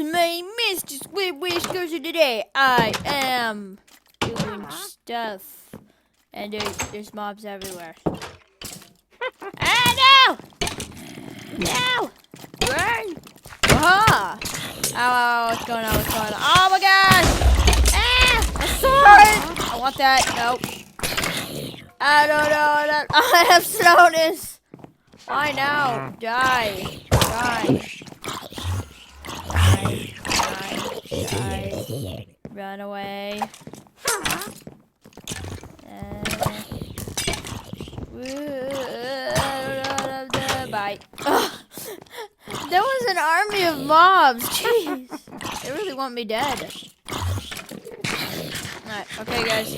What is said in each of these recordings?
my Mr. Squidward Scooter today. I am doing stuff. And there's mobs everywhere. Ah, no! No! Run! Aha! Ow, what's going on? What's going on? Oh my gosh! Ah! A sword! I want that. Nope. I don't know. I have slowness. Why now? Die. Die. Die. Run away. Bye. That was an army of mobs. Jeez. They really want me dead. Alright, okay guys.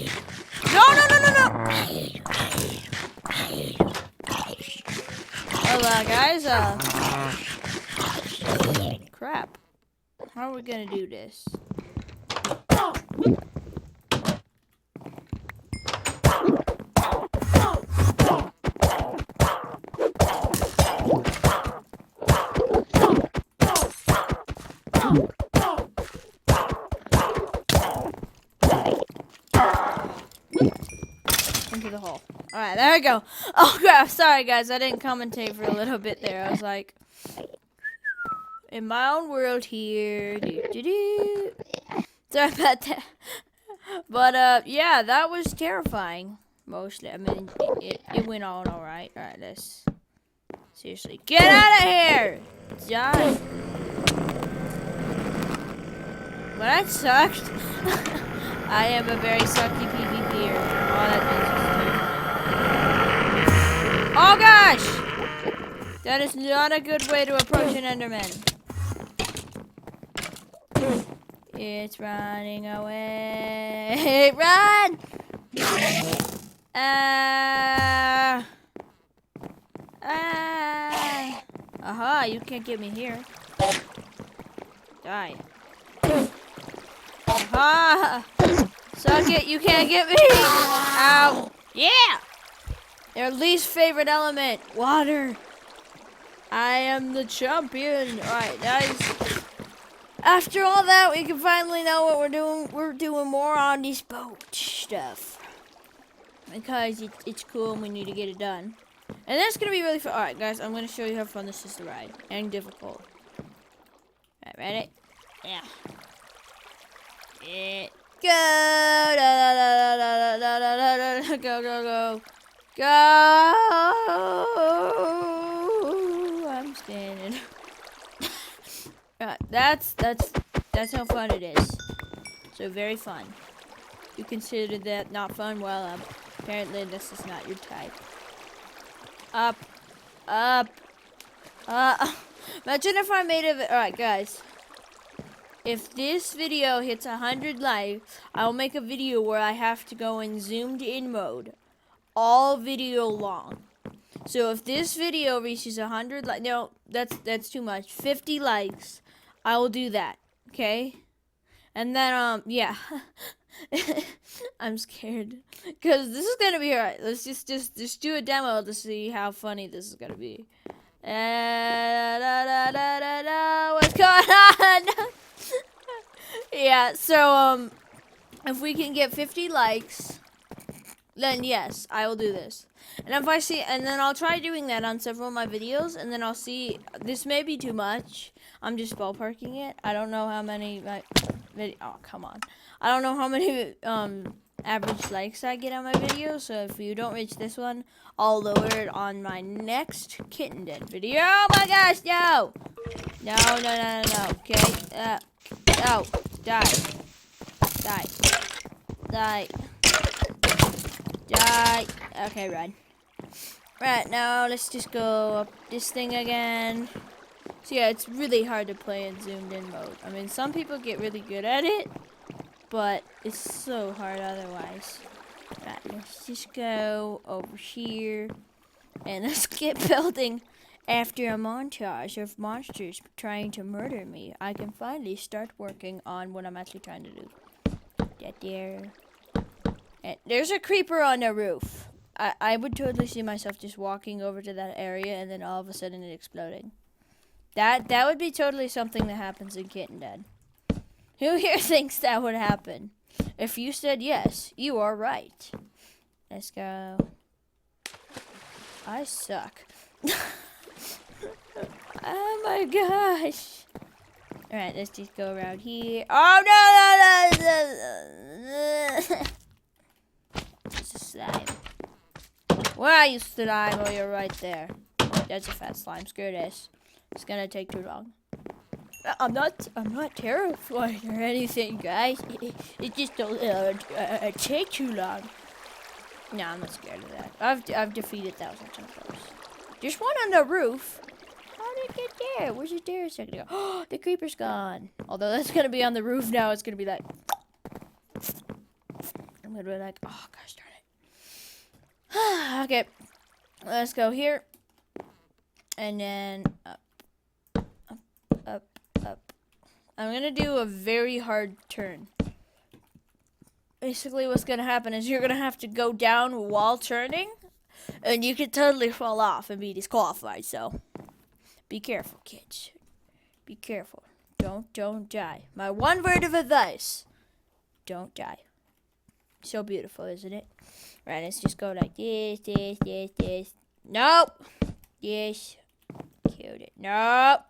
No! Well, guys, crap. How are we gonna do this? Into the hole. Alright, there we go. Oh crap, sorry guys, I didn't commentate for a little bit there. I was like, in my own world here. Sorry about that. But yeah, that was terrifying. Mostly. I mean, it went on alright. Alright, let's seriously get out of here! Die. Well, that sucked. I am a very sucky PvPer. Oh, that means oh gosh! That is not a good way to approach an Enderman. It's running away. Run! Aha, you can't get me here. Die. Aha! Suck it, you can't get me! Ow! Yeah! Their least favorite element, water. I am the champion. Alright, guys. After all that, we can finally know what we're doing. We're doing more on this boat stuff. Because it's cool and we need to get it done. And that's going to be really fun. Alright, guys, I'm going to show you how fun this is to ride. And difficult. Alright, ready? Yeah. Go! Go! I'm standing. That's how fun it is. So very fun. You consider that not fun? Well, apparently this is not your type. Up. Imagine if I made it. Alright, guys. If this video hits 100 likes, I'll make a video where I have to go in zoomed in mode. All video long. So if this video reaches 100 likes, no, that's too much. 50 likes, I will do that. Okay? And then, yeah. I'm scared. Because this is going to be alright. Let's just do a demo to see how funny this is going to be. What's going on? Yeah, so, if we can get 50 likes, then yes, I will do this. And if I see, and then I'll try doing that on several of my videos, and then I'll see, this may be too much. I'm just ballparking it. I don't know how many, oh, come on. I don't know how many, average likes I get on my videos, so if you don't reach this one, I'll lower it on my next Kitten Den video. Oh my gosh, no! No, okay, no, die. Okay, run. Right, now let's just go up this thing again. So yeah, it's really hard to play in zoomed in mode. I mean, some people get really good at it, but it's so hard otherwise. Right, let's just go over here and let's get building. After a montage of monsters trying to murder me, I can finally start working on what I'm actually trying to do. That there. And there's a creeper on the roof. I would totally see myself just walking over to that area and then all of a sudden it exploding. That would be totally something that happens in Kitten Dead. Who here thinks that would happen? If you said yes, you are right. Let's go. I suck. Oh my gosh. Alright, let's just go around here. Oh no! It's a slime. Where are you, slime? Oh, you're right there. Oh, that's a fat slime. Screw this. It's gonna take too long. I'm not terrified or anything, guys. It just don't take too long. No, I'm not scared of that. I've defeated thousands of those. There's one on the roof. How did it get there? Where's it there a second ago? Oh, the creeper's gone. Although that's gonna be on the roof now. It's gonna be like. I'm gonna be like, oh gosh darn it. Okay, let's go here, and then up. I'm gonna do a very hard turn. Basically, what's gonna happen is you're gonna have to go down while turning, and you could totally fall off and be disqualified. So, be careful, kids. Be careful. Don't die. My one word of advice: don't die. So beautiful, isn't it? Right, let's just go like this. Nope. Yes. Killed it. Nope.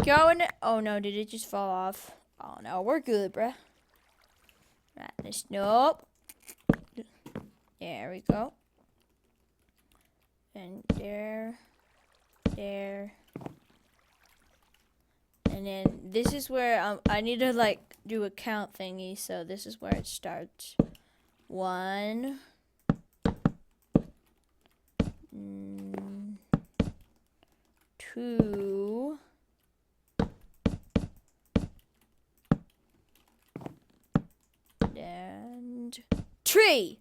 Going. Oh no, did it just fall off? Oh no, we're good, bruh. Right, let's. Nope. There we go. And there. And then this is where I need to like do a count thingy. So this is where it starts. 1. 2. And 3.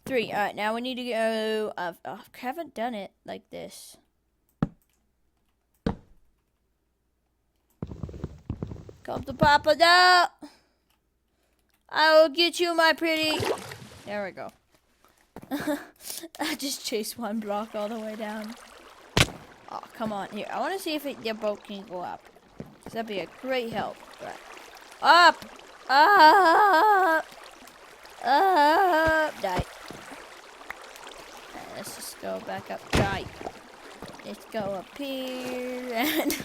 Alright, now we need to go. I haven't done it like this. Come to Papa now. I will get you, my pretty. There we go. I just chased one block all the way down. Oh, come on. Here, I want to see if the boat can go up. Because that'd be a great help. Right. Up! Up! Up! Die. Right, let's just go back up. Die. Let's go up here. And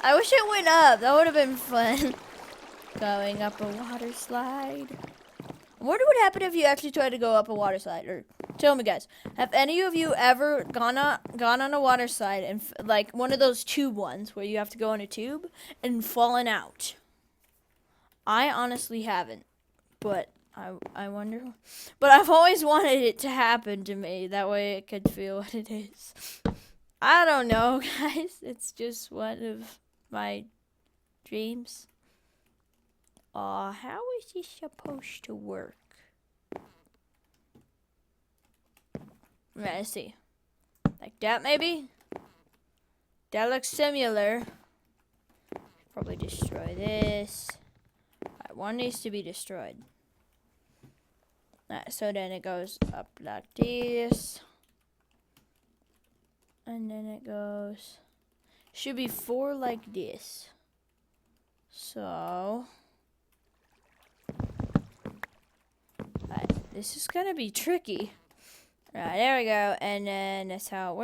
I wish it went up. That would have been fun. Going up a water slide. I wonder what happened if you actually tried to go up a water slide. Or tell me, guys, have any of you ever gone on a water slide and like one of those tube ones where you have to go in a tube and fallen out? I honestly haven't, but I wonder. But I've always wanted it to happen to me. That way I could feel what it is. I don't know, guys. It's just one of my dreams. How is this supposed to work? Let's see. Like that, maybe? That looks similar. Probably destroy this. Right, one needs to be destroyed. Right, so then it goes up like this. And then it goes. Should be 4 like this. So. Right, this is gonna be tricky. Right, there we go. And then that's how it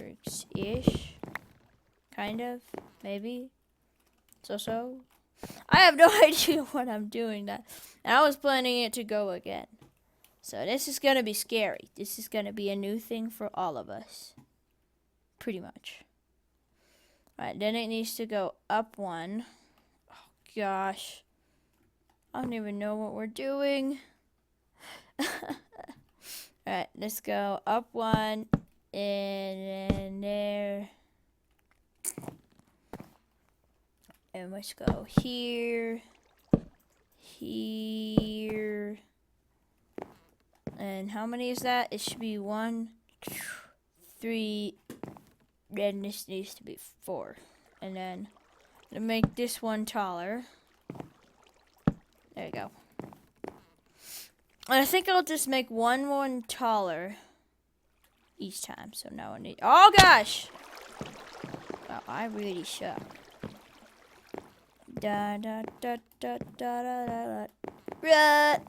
works ish. Kind of. Maybe. So. I have no idea what I'm doing. And I was planning it to go again. So this is going to be scary. This is going to be a new thing for all of us. Pretty much. Alright, then it needs to go up 1. Oh, gosh. I don't even know what we're doing. Alright, let's go up 1. And then there. And let's go here. Here. And how many is that? It should be 1, 3. Then this needs to be 4. And then to make this one taller. There you go. And I think I'll just make one taller. each time. So now I need. Oh gosh! Wow, I really suck. Da da da da da da da. Run!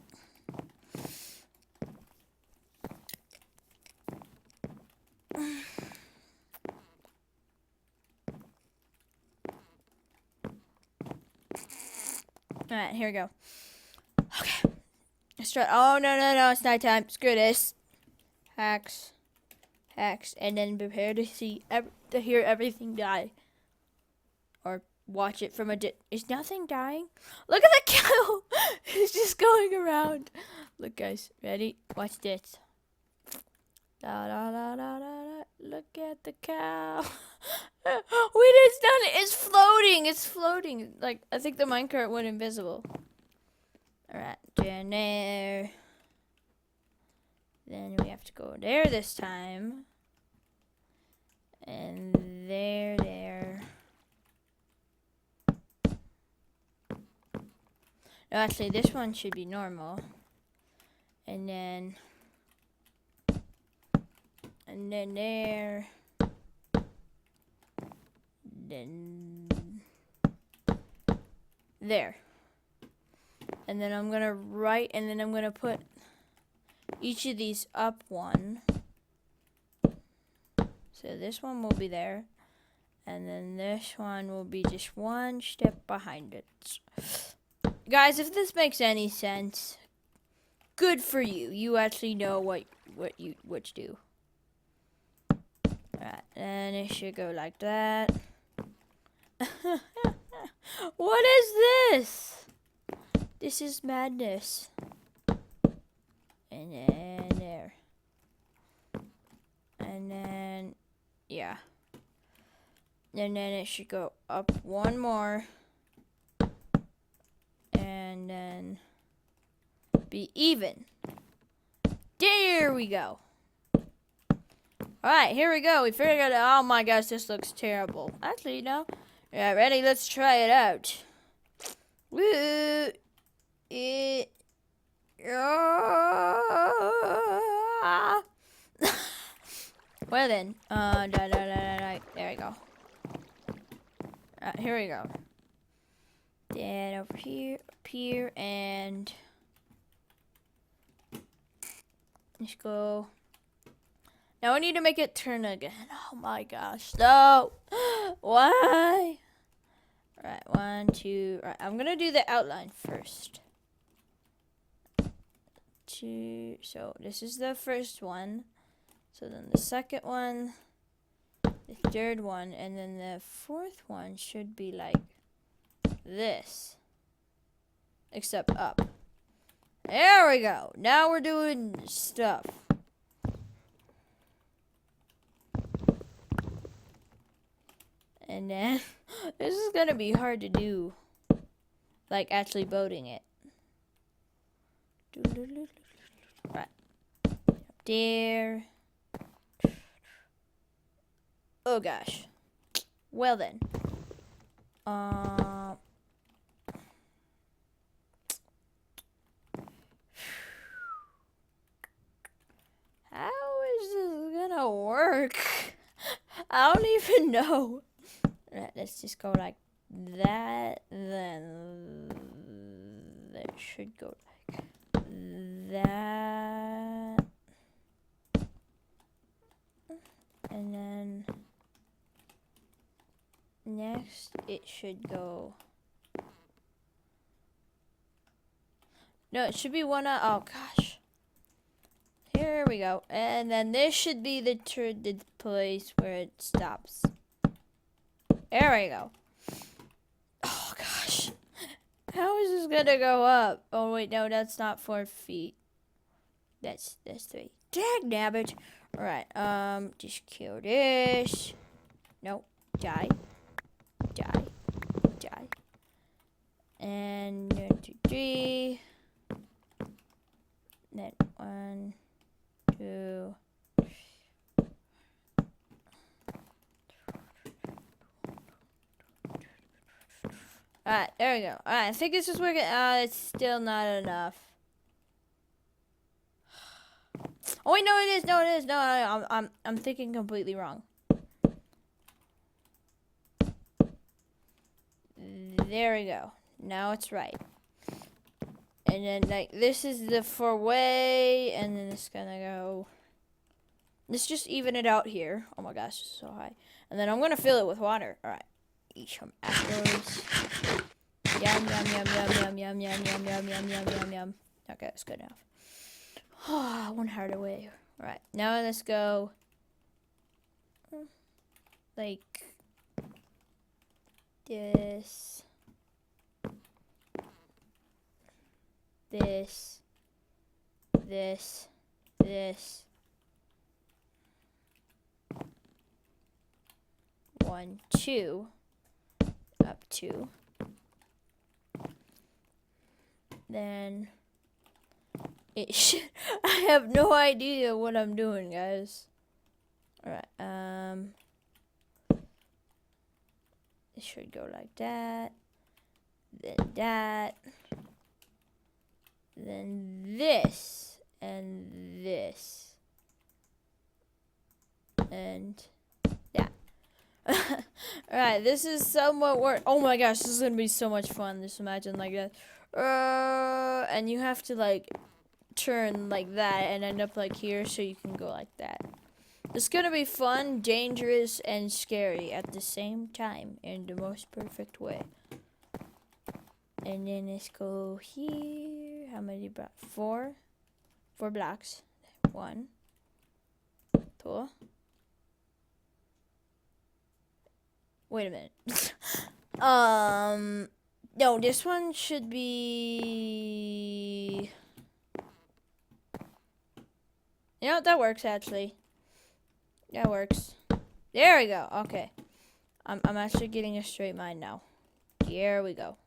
Alright, here we go. Okay. Let's try. Oh, no. It's nighttime. Screw this. Hacks. And then prepare to hear everything die. Or watch it from a Is nothing dying? Look at the cow! It's just going around. Look, guys. Ready? Watch this. Da da da da da da. Look at the cow. Wait, it's done. It's floating. It's floating. Like, I think the minecart went invisible. Alright, down there. Then we have to go there this time. And there. No, actually, this one should be normal. And then there. Then there. And then I'm gonna put each of these up one. So this one will be there. And then this one will be just one step behind it. Guys, if this makes any sense, good for you. You actually know what to do. Alright, and it should go like that. What is this? This is madness. And then there. And then, yeah. And then it should go up one more. And then be even. There we go. Alright, here we go. We figured it out. Oh my gosh, this looks terrible. Actually, no. Yeah, ready? Let's try it out. Woo! Well then, there we go. Here we go. Then over here, up here, and let's go. Now I need to make it turn again. Oh my gosh, no! Why? Alright, 1, 2. Alright, I'm gonna do the outline first. 2. So this is the first one. So then the second one, the third one, and then the fourth one should be like this, except up. There we go. Now we're doing stuff. And then this is gonna be hard to do, like actually boating it. Right up there. Oh gosh. Well then. How is this gonna work? I don't even know. Right, let's just go like that. Then that should go like that. And then next it should go. No, it should be one. Oh gosh. Here we go. And then this should be the place where it stops. There we go. Oh gosh. How is this gonna go up? Oh wait, no, that's not 4 feet. That's 3. Dagnabbit. Alright, just kill this. Nope. Die. And 1, 2, 3. Then 1, 2. Alright, there we go. Alright, I think this is working. It's still not enough. Oh Oh wait, no, it is. No, it is. No, I'm thinking completely wrong. There we go. Now it's right. And then like this is the 4-way, and then it's gonna go. Let's just even it out here. Oh my gosh, it's so high. And then I'm gonna fill it with water. All right. Eat some apples. Yum yum yum yum yum yum yum yum yum yum yum yum yum. Okay, that's good enough. One harder way. All right. Now let's go. Like this. This. 1, 2, up 2. Then it should. I have no idea what I'm doing, guys. All right. It should go like that. Then that. Then this and this and that. Alright, this is somewhat work. Oh my gosh, this is gonna be so much fun. Just imagine like that. And you have to like turn like that and end up like here so you can go like that. It's gonna be fun, dangerous, and scary at the same time in the most perfect way. And then let's go here. How many blocks? 4. 4 blocks. 1, 2. Wait a minute. No, this one should be. You know what? That works actually. That works. There we go. Okay. I'm actually getting a straight line now. Here we go.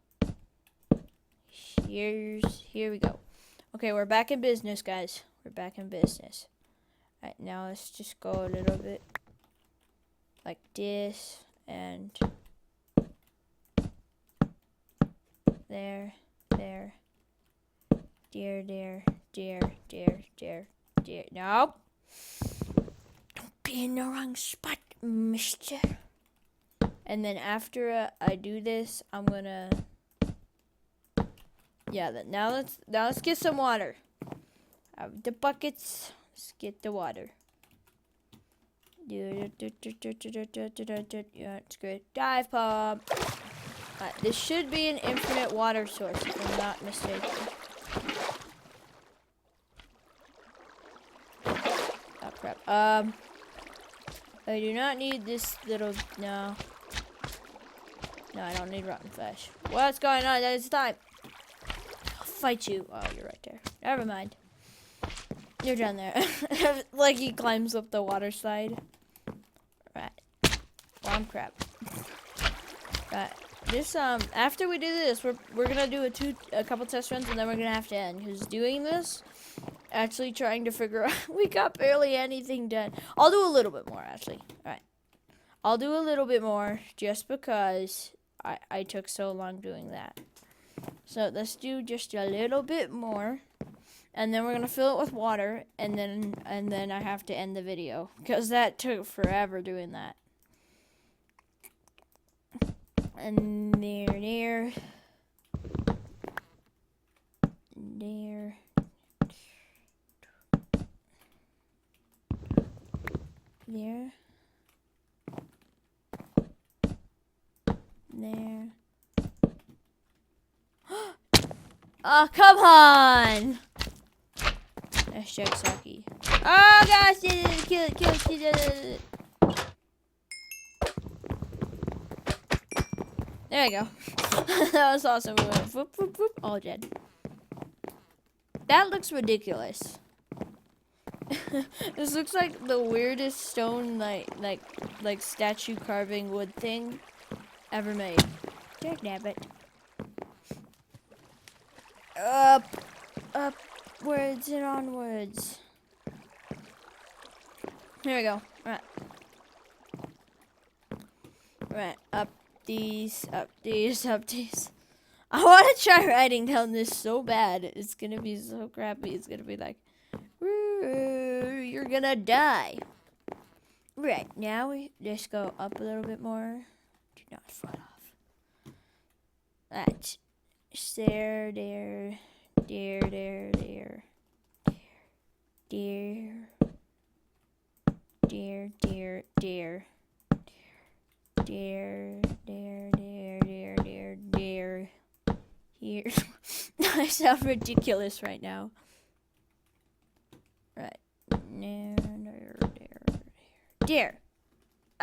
Here we go. Okay, we're back in business, guys. We're back in business. Alright, now let's just go a little bit like this and there. There. Nope. Don't be in the wrong spot, mister. And then after I do this, I'm gonna. Yeah, now let's get some water. Have the buckets. Let's get the water. Yeah, it's good. Dive pump. This should be an infinite water source, if I'm not mistaken. Oh crap. I do not need this little. No, I don't need rotten flesh. What's going on? It's time. Fight you. Oh, you're right there. Never mind. You're down there. Like he climbs up the water slide. Right. Bomb crap. Right. This after we do this, we're gonna do a couple test runs and then we're gonna have to end because doing this, actually trying to figure out we got barely anything done. I'll do a little bit more actually. All right. I'll do a little bit more just because I took so long doing that. So let's do just a little bit more, and then we're gonna fill it with water, and then I have to end the video because that took forever doing that. And there. Oh, come on! That's Jacksaki. Oh gosh, kill it. There we go. That was awesome. We went whoop, whoop, whoop, all dead. That looks ridiculous. This looks like the weirdest stone like statue carving wood thing ever made. Dagnabbit. Upwards and onwards. Here we go. Right. Up these. I want to try writing down this so bad. It's gonna be so crappy. It's gonna be like, you're gonna die. Right, now we just go up a little bit more. Do not fall off. Right. There, there, there, there, there. There. There, there, there. There, there, there, there, there, there. Here. I sound ridiculous right now. Right. There, there, there, there.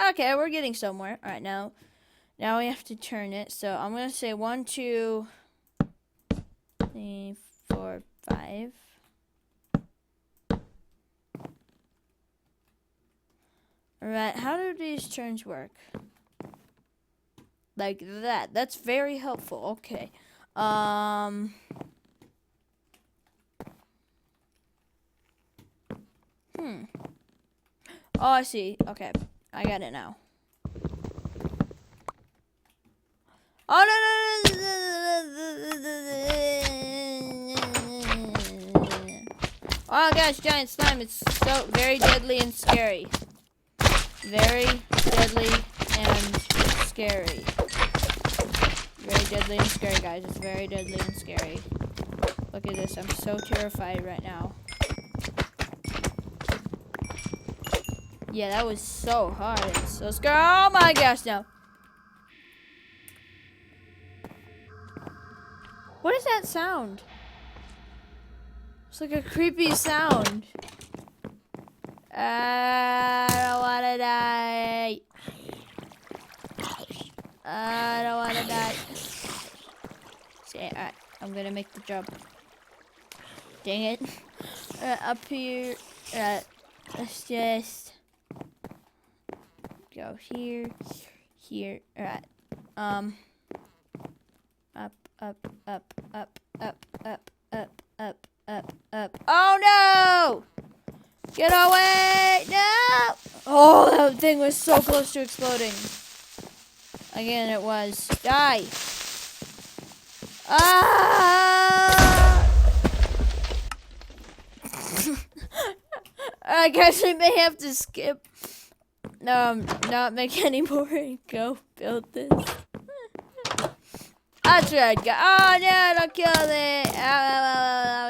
Okay, we're getting somewhere. Alright, now we have to turn it. So I'm gonna say 1, 2, 3, 4, 5. Alright, how do these turns work? Like that. That's very helpful. Okay. Oh, I see. Okay. I got it now. Oh, no, no, no. Oh, gosh, giant slime. It's so very deadly and scary. Very deadly and scary. Very deadly and scary, guys. It's very deadly and scary. Look at this. I'm so terrified right now. Yeah, that was so hard. It's so scary. Oh my gosh, no. What is that sound? It's like a creepy sound. I don't want to die. I don't want to die. See, alright, I'm gonna make the jump. Dang it. Up here. Let's just go here. Here. Alright. Up, up, up, up, up, up, up, up, up, up. Oh no! Get away! No! Oh, that thing was so close to exploding. Again, it was. Die! Ah! I guess we may have to skip. Not make any more and go build this. That's right, guys. Oh no, don't kill me! Ow.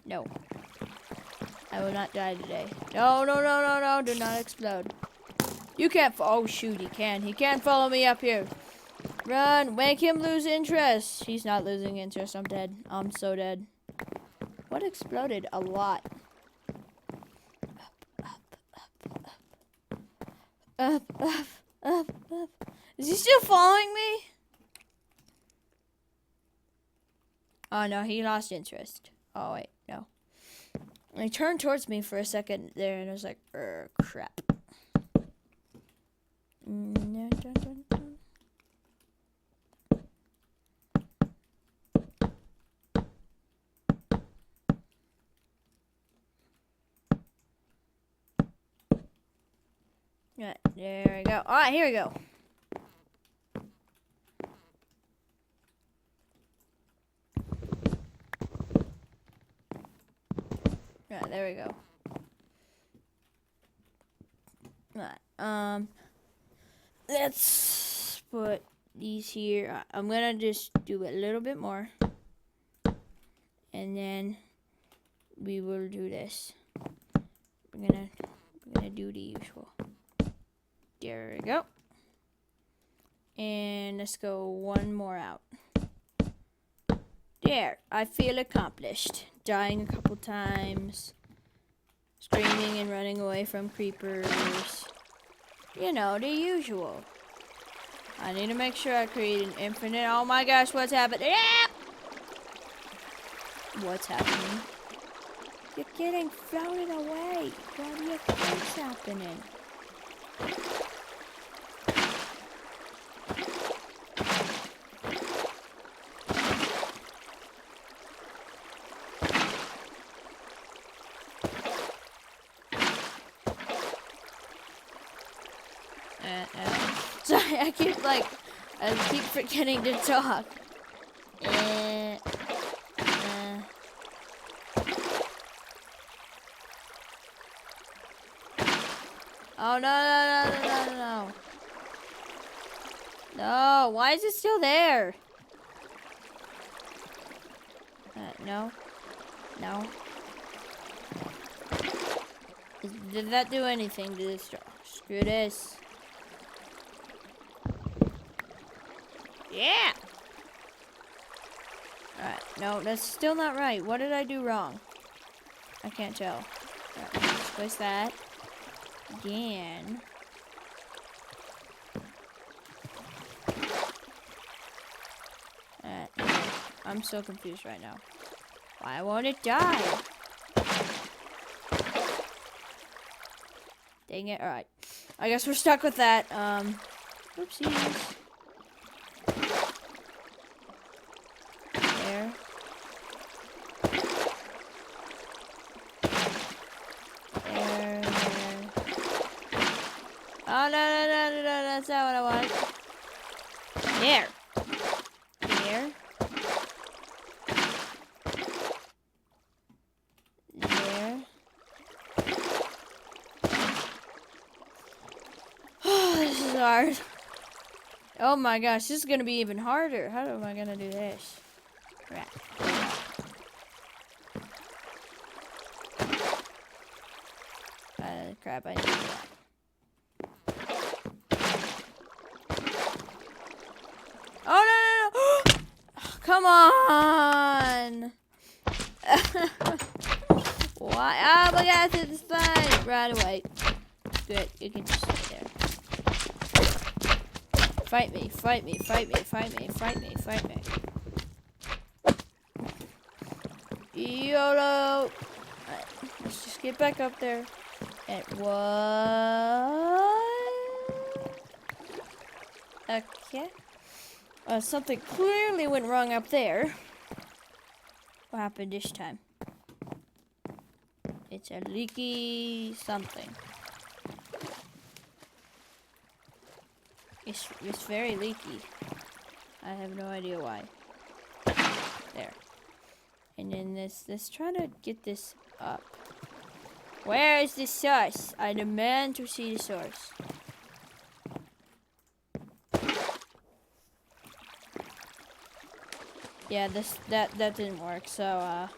No. I will not die today. No, do not explode. You can't, oh shoot, he can. He can't follow me up here. Run, make him lose interest. He's not losing interest, I'm dead. I'm so dead. What exploded? A lot. Up. Is he still following me? Oh no, he lost interest. Oh wait, no. He turned towards me for a second there and I was like, crap. Right, there we go. Alright, here we go. Right, there we go. Right, let's put these here. I'm gonna just do a little bit more. And then we will do this. We're gonna do the usual. There we go. And let's go one more out. There, I feel accomplished. Dying a couple times. Screaming and running away from creepers. You know, the usual. I need to make sure I create an infinite. Oh my gosh, what's happening? Yeah! What's happening? You're getting floated away. What do you think's happening? Sorry, I keep forgetting to talk. Oh, no. No, why is it still there? No. No. Did that do anything to this straw? Screw this. Yeah! Alright, no, that's still not right. What did I do wrong? I can't tell. Alright, let's place that. Again. Alright, I'm so confused right now. Why won't it die? Dang it. Alright. I guess we're stuck with that. Oopsies. There. There. Oh, no. That's not what I want. There. There. There. This is hard. Oh my gosh, this is gonna be even harder. How am I gonna do this? Right. Crap, I need that. Oh, no. Come on. Why? Oh my gosh, it's fine. Right away. Good, you can just stay there. Fight me. YOLO! Alright, let's just get back up there. And what? Okay. Something clearly went wrong up there. What happened this time? It's a leaky something. It's very leaky. I have no idea why. There. And then let's try to get this up. Where is the source? I demand to see the source. Yeah, that didn't work, so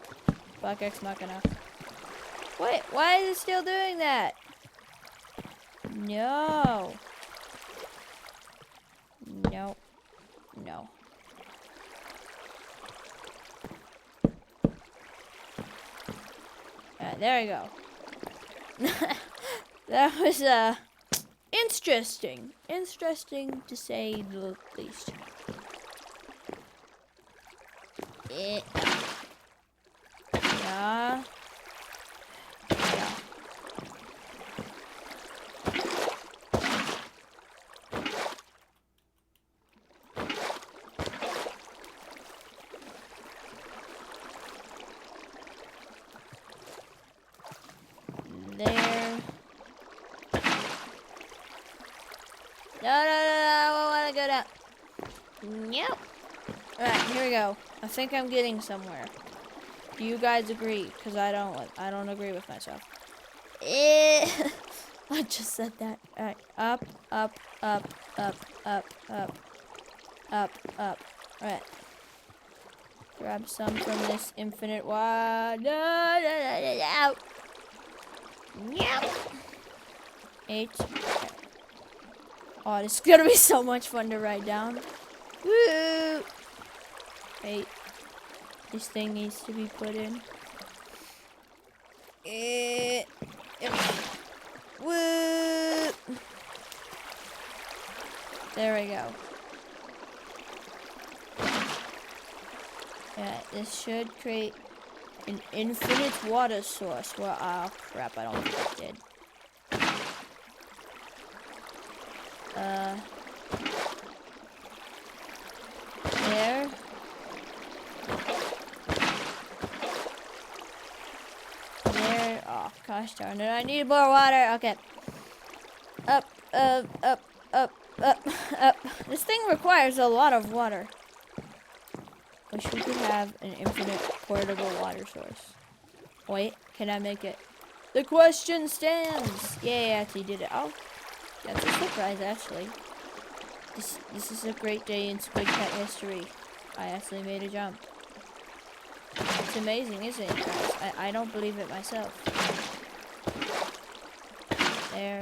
Black X Machina. Wait, why is it still doing that? No. No. No. There we go. That was interesting. Interesting to say the least. Yeah. Yeah. There. No, I don't want to go down. Nope. Alright, here we go. I think I'm getting somewhere. Do you guys agree? Because I don't agree with myself. I just said that. Alright, up. Alright. Grab some from this infinite water. No. Yep. 8. Oh, this is gonna be so much fun to write down. Woo! 8. This thing needs to be put in. Yep. Woo! There we go. Yeah, this should create an infinite water source. Well, oh crap, I don't think it did. There. There. Oh, gosh darn it. I need more water. Okay. Up. This thing requires a lot of water. Wish we could have an infinite portable water source. Wait, can I make it? The question stands. Yeah, I actually did it. Oh, that's a surprise, actually. This is a great day in Squid Cat history. I actually made a jump. It's amazing, isn't it, guys? I don't believe it myself. There.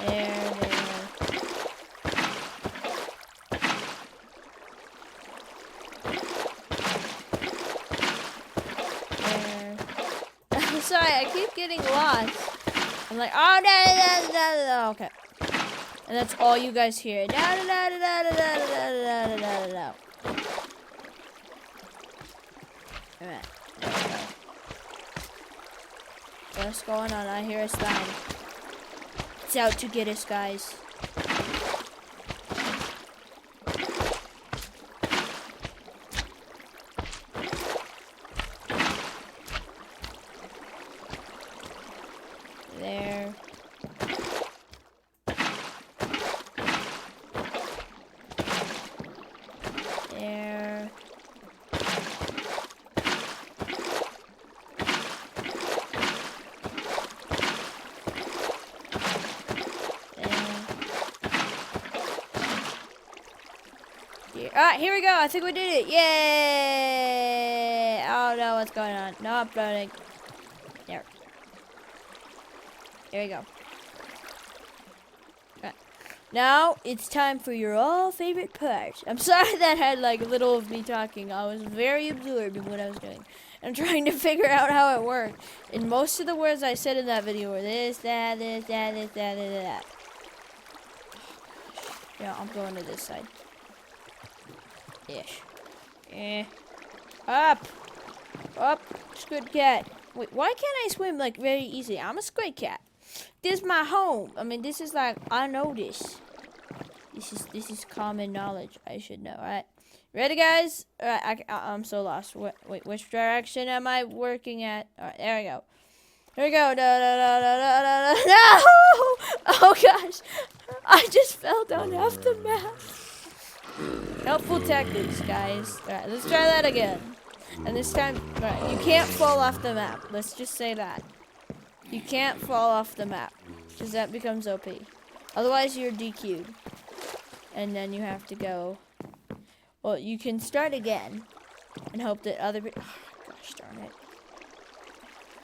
There. I'm sorry, I keep getting lost. I'm like, oh, no. Okay. And that's all you guys hear. Alright. What's going on? I hear a slime. It's out to get us, guys. There. There. Alright, here we go. I think we did it. Yay! Oh no, what's going on? No uploading. There. There we go. Right. Now it's time for your all favorite part. I'm sorry that had like a little of me talking. I was very absorbed in what I was doing. I'm trying to figure out how it worked. And most of the words I said in that video were this, that, this, that, this, that, that. Yeah, I'm going to this side. Ish. Up! Up! Squid cat. Wait, why can't I swim like very easy? I'm a squid cat. This is my home. I mean, this is like, I know this. This is common knowledge. I should know, alright? Ready, guys? Alright, I'm so lost. Wait, which direction am I working at? Alright, there we go. Here we go. No! Oh, gosh. I just fell down half the map. Helpful tactics, guys. Alright, let's try that again. And this time, alright, you can't fall off the map. Let's just say that. You can't fall off the map. Because that becomes OP. Otherwise, you're DQ'd. And then you have to go. Well, you can start again. And hope that other people. Oh, gosh darn it.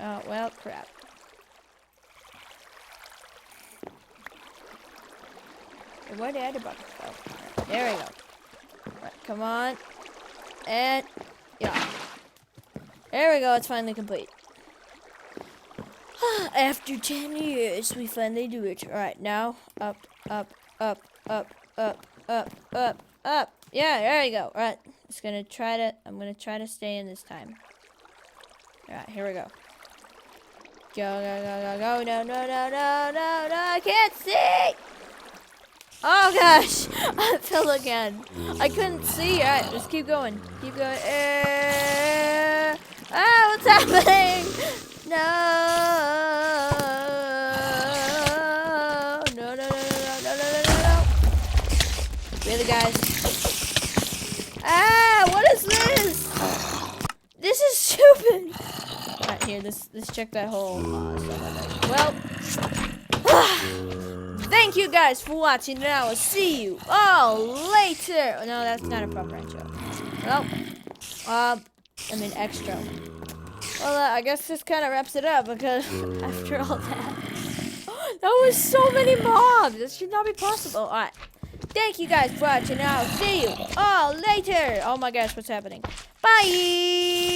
Oh, well, crap. Hey, where did the bucket go? Right, there we go. Right, come on. And, yeah. There we go, it's finally complete. After 10 years, we finally do it. Alright, now, up. Yeah, there you go. Alright, I'm gonna try to stay in this time. Alright, here we go. Go. No, I can't see! Oh gosh, I fell again. I couldn't see. Alright, let's keep going. Keep going. What's happening? No. Really, guys? What is this? This is stupid. Alright, here, let's check that hole. Well. Thank you guys for watching, and I will see you all later. No, that's not a proper intro. Well, I mean extra. Well, I guess this kind of wraps it up because after all that, that was so many mobs. This should not be possible. All right. Thank you guys for watching, and I will see you all later. Oh my gosh, what's happening? Bye.